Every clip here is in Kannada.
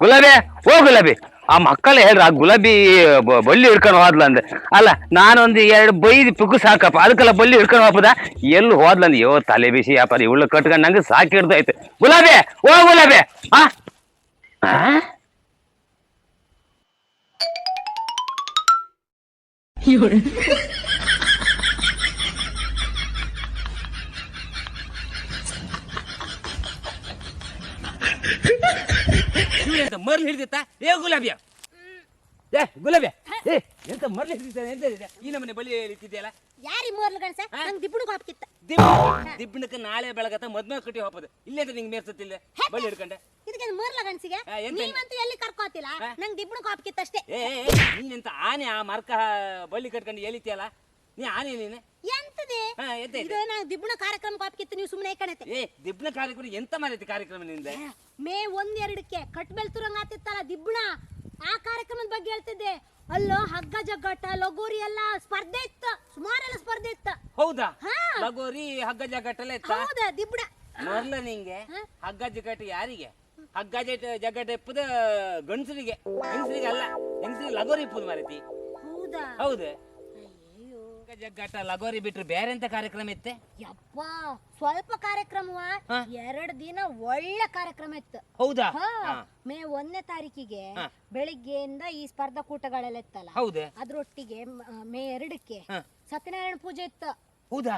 ಗುಲಾಬಿ ಓ ಗುಲಾಬಿ ಆ ಮಕ್ಕಳು ಹೇಳ್ರ ಆ ಗುಲಾಬಿ ಬಳ್ಳಿ ಹಿಡ್ಕೊಂಡು ಹೋದ್ಲ ಅಂದೆ ಅಲ್ಲ ನಾನೊಂದು 2 ಬೈದು ಪುಕ್ಕು ಸಾಕಪ್ಪ ಅದಕ್ಕೆಲ್ಲ ಬಳ್ಳಿ ಹಿಡ್ಕೊಂಡು ಹೋಗ್ಬೋದ ಎಲ್ಲಿ ಹೋದ್ಲಂದ ಯೋ ತಲೆ ಬಿಸಿ ವ್ಯಾಪಾರ ಇವಳು ಕಟ್ಕೊಂಡು ನಂಗೆ ಸಾಕಿ ಹಿಡ್ದೈತೆ ಗುಲಾಬಿ ಓ ಗುಲಾಬಿ ಆ ಮರ್ಲಿ ಹಿಡಿದಿತ್ತ ಏ ಗುಲಾಬಿಯ ಏ ಗುಲಾಬಿಯ ಏ ಎಂತ ಮರ್ಲಿ ಹಿಡಿದ ಎಂತ ಈ ನಮ್ಮನೆ ಬಳಿ ಹಿಡಿತಿದ್ಯಲ್ಲ ಯಾರಿ ಮೋರ್ಲು ಗಣಸ ನಂಗೆ ದಿಬ್ಬಣಿಗೆ ಹಾಕಿತ್ತ ದಿಬ್ಬಣಕ್ಕೆ ನಾಳೆ ಬೆಳಗತ್ತ ಮದ್ಮೆ ಕಟ್ಟಿ ಹೋಗೋದು ಇಲ್ಲೇ ನಿಂಗೆ ಮೇರ್ಸತ್ತಿಲ್ಲ ಬಳಿ ಹಿಡ್ಕೊಂಡೆ ಇದಕ್ಕೆ ಮೋರ್ಲ ಗಣಸಿಗೆ ನೀವಂತೂ ಎಲ್ಲಿ ಕರ್ಕೋತಿಲ್ಲ ನಂಗೆ ದಿಬ್ಬಣಿಗೆ ಹಾಕಿತ್ತ ಅಷ್ಟೇ ಏ ನೀನೆಂತ ಆನೆ ಆ ಮರ್ಕ ಬಳ್ಳಿ ಕಟ್ಕೊಂಡು ಎಳಿತಿಯಲ್ಲ ನೀ ಆನೆ ನೀನೆ ಎಂತದೆ ಇದು ನಾ ದಿಬ್ಬಣ ಕಾರ್ಯಕ್ರಮ ಹಾಕಿತ್ತು ನೀವು ಸುಮ್ಮನೆ ಕಣತೆ ಏ ದಿಬ್ಬಣ ಕಾರ್ಯಕ್ರಮ ಎಂತ ಮಾಡೈತಿ ಕಾರ್ಯಕ್ರಮ ನಿಂದ ಮೇ 1-2ಕ್ಕೆ ಕಟ್ಬೆಲ್ತುರಂಗ ಆತಿತ್ತಲ್ಲ ದಿಬ್ಬಣ ಆ ಕಾರ್ಯಕ್ರಮದ ಬಗ್ಗೆ ಹೇಳ್ತಿದ್ದೆ ಅಲ್ಲೋ ಹಗ್ಗ ಜಗ್ಗಾಟ ಲಗೋರಿ ಎಲ್ಲ ಸ್ಪರ್ಧೆ ಇತ್ತು ಸುಮಾರೆಲ್ಲ ಸ್ಪರ್ಧೆ ಇತ್ತು ಹೌದಾ ಲಗೋರಿ ಹಗ್ಗ ಜಗ್ಗಾಟ ಎಲ್ಲ ಇತ್ತ ಹೌದಾ ದಿಬ್ಬಣ ಮೊದಲ ನಿಂಗೆ ಹಗ್ಗ ಜಗ್ಗಾಟ ಯಾರಿಗೆ ಹಗ್ಗ ಜಗ್ಗಾಟ ಇಪ್ಪದ ಗಂಡಸರಿಗೆ ಹೆಂಗಸರಿಗೆ ಅಲ್ಲ ಹೆಂಗಸರಿಗೆ ಲಗೋರಿ ಇಪ್ಪದು ಮಾರೈತಿ ಹೌದಾ ಹೌದು ಜಗ್ಗಾಟ ಲಗೋರಿ ಬಿಟ್ರು ಬೇರೆ ಎಂತ ಕಾರ್ಯಕ್ರಮ ಇತ್ತೆ ಯಪ್ಪ ಸ್ವಲ್ಪ ಕಾರ್ಯಕ್ರಮವ 2 ದಿನ ಒಳ್ಳೆ ಕಾರ್ಯಕ್ರಮ ಇತ್ತು ಹೌದಾ ಮೇ 1ನೇ ತಾರೀಕಿಗೆ ಬೆಳಿಗ್ಗೆಯಿಂದ ಈ ಸ್ಪರ್ಧಾಕೂಟಗಳೆಲ್ಲ ಇತ್ತಲ್ಲ ಹೌದು ಅದ್ರೊಟ್ಟಿಗೆ ಮೇ 2ಕ್ಕೆ ಸತ್ಯನಾರಾಯಣ ಪೂಜೆ ಇತ್ತು ಹೌದಾ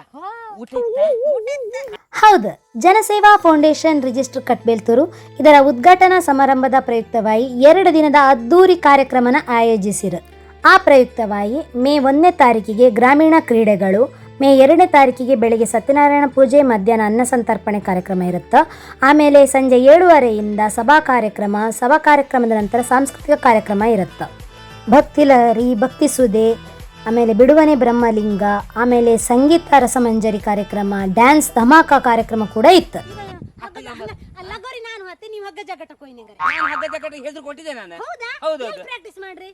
ಹೌದು ಜನಸೇವಾ ಫೌಂಡೇಶನ್ ರಿಜಿಸ್ಟರ್ ಕಟ್ಬೇಲ್ತೂರು ಇದರ ಉದ್ಘಾಟನಾ ಸಮಾರಂಭದ ಪ್ರಯುಕ್ತವಾಗಿ 2 ದಿನದ ಅದ್ದೂರಿ ಕಾರ್ಯಕ್ರಮನ ಆಯೋಜಿಸಿರು. ಆ ಪ್ರಯುಕ್ತವಾಗಿ ಮೇ 1ನೇ ತಾರೀಕಿಗೆ ಗ್ರಾಮೀಣ ಕ್ರೀಡೆಗಳು, ಮೇ 2ನೇ ತಾರೀಕಿಗೆ ಬೆಳಗ್ಗೆ ಸತ್ಯನಾರಾಯಣ ಪೂಜೆ, ಮಧ್ಯಾಹ್ನ ಅನ್ನ ಸಂತರ್ಪಣೆ ಕಾರ್ಯಕ್ರಮ ಇರುತ್ತೆ. ಆಮೇಲೆ ಸಂಜೆ 7:30ಯಿಂದ ಸಭಾ ಕಾರ್ಯಕ್ರಮದ ನಂತರ ಸಾಂಸ್ಕೃತಿಕ ಕಾರ್ಯಕ್ರಮ ಇರುತ್ತೆ. ಭಕ್ತಿ ಲಹರಿ, ಭಕ್ತಿ ಸುದೆ, ಆಮೇಲೆ ಬಿಡುವನೆ ಬ್ರಹ್ಮಲಿಂಗ, ಆಮೇಲೆ ಸಂಗೀತ ರಸಮಂಜರಿ ಕಾರ್ಯಕ್ರಮ, ಡ್ಯಾನ್ಸ್ ಧಮಾಕ ಕಾರ್ಯಕ್ರಮ ಕೂಡ ಇತ್ತು. ಲಗೋರಿ ನಾನು ಮತ್ತೆ ನೀವು ಹಗ್ಗ ಜಗ್ಗಾಟ ಹಗ್ಗ ಜಗ್ಗಾಟ ಹೆಸರು ಕೊಟ್ಟಿದ್ದೆ ನಾನು. ಹೌದು ಪ್ರಾಕ್ಟೀಸ್ ಮಾಡ್ರಿ.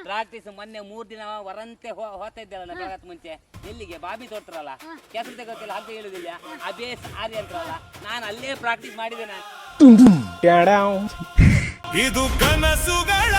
ಪ್ರಾಕ್ಟೀಸ್ ಮೊನ್ನೆ 3 ದಿನ ವರಂತೆ ಹೋಗ್ತಾ ಇದ್ದೇವಲ್ಲ ಬೆಳಗತ್ ಮುಂಚೆ ಎಲ್ಲಿಗೆ ಬಾಬಿ ತೋರ್ತಾರಲ್ಲ ಕೆಸರು ತೆಗೋತಿಲ್ಲ ಹಗ್ಗ ಹೇಳುದಿಲ್ಲ ಅಬೇಸ್ ಆರಿ ಅಂತಾರಲ್ಲ ನಾನು ಅಲ್ಲೇ ಪ್ರಾಕ್ಟೀಸ್ ಮಾಡಿದೆ ನಾನು. ಇದು ಕನಸುಗಳ